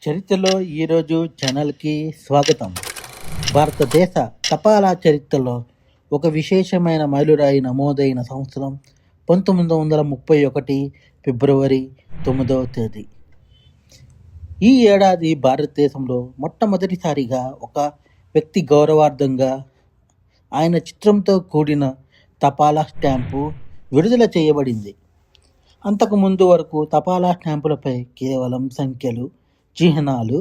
చరిత్రలో ఈరోజు ఛానల్కి స్వాగతం. భారతదేశ తపాలా చరిత్రలో ఒక విశేషమైన మైలురాయి నమోదైన సంవత్సరం 1931 ఫిబ్రవరి 9వ తేదీ. ఈ ఏడాది భారతదేశంలో మొట్టమొదటిసారిగా ఒక వ్యక్తి గౌరవార్థంగా ఆయన చిత్రంతో కూడిన తపాలా స్టాంపు విడుదల చేయబడింది. అంతకుముందు వరకు తపాలా స్టాంపులపై కేవలం సంఖ్యలు, చిహ్నాలు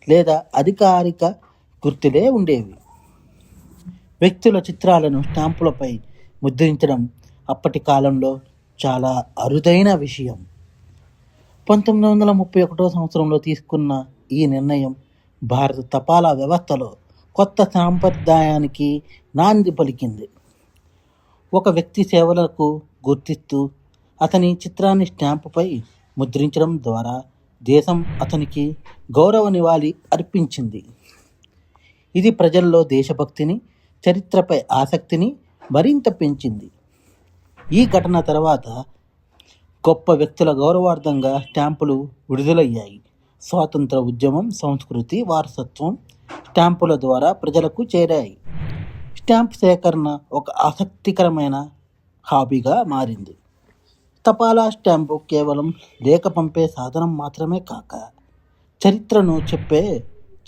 లేదా అధికారిక గుర్తులే ఉండేవి. వ్యక్తుల చిత్రాలను స్టాంపులపై ముద్రించడం అప్పటి కాలంలో చాలా అరుదైన విషయం. 1931 సంవత్సరంలో తీసుకున్న ఈ నిర్ణయం భారత తపాలా వ్యవస్థలో కొత్త సాంప్రదాయానికి నాంది పలికింది. ఒక వ్యక్తి సేవలకు గుర్తిస్తూ అతని చిత్రాన్ని స్టాంపుపై ముద్రించడం ద్వారా దేశం అతనికి గౌరవ నివాళి అర్పించింది. ఇది ప్రజల్లో దేశభక్తిని, చరిత్రపై ఆసక్తిని మరింత పెంచింది. ఈ ఘటన తర్వాత గొప్ప వ్యక్తుల గౌరవార్థంగా స్టాంపులు విడుదలయ్యాయి. స్వాతంత్ర ఉద్యమం, సంస్కృతి, వారసత్వం స్టాంపుల ద్వారా ప్రజలకు చేరాయి. స్టాంప్ సేకరణ ఒక ఆసక్తికరమైన హాబీగా మారింది. తపాలా స్టాంపు కేవలం లేఖ పంపే సాధనం మాత్రమే కాక చరిత్రను చెప్పే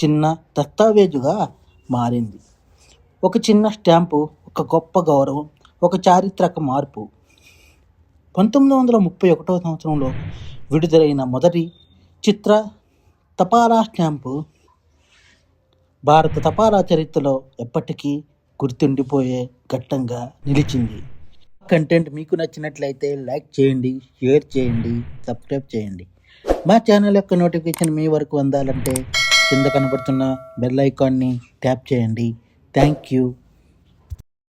చిన్న దస్తావేజుగా మారింది. ఒక చిన్న స్టాంపు ఒక గొప్ప గౌరవం, ఒక చారిత్రక మార్పు. 1931 సంవత్సరంలో విడుదలైన మొదటి చిత్ర తపాలా స్టాంపు భారత తపాలా చరిత్రలో ఎప్పటికీ గుర్తుండిపోయే ఘట్టంగా నిలిచింది. కంటెంట్ మీకు నచ్చినట్లయితే లైక్ చేయండి, షేర్ చేయండి, సబ్స్క్రైబ్ చేయండి. మా ఛానల్ యొక్క నోటిఫికేషన్ మీ వరకు అందాలంటే కింద కనబడుతున్న బెల్ ఐకాన్ని ట్యాప్ చేయండి. Thank you.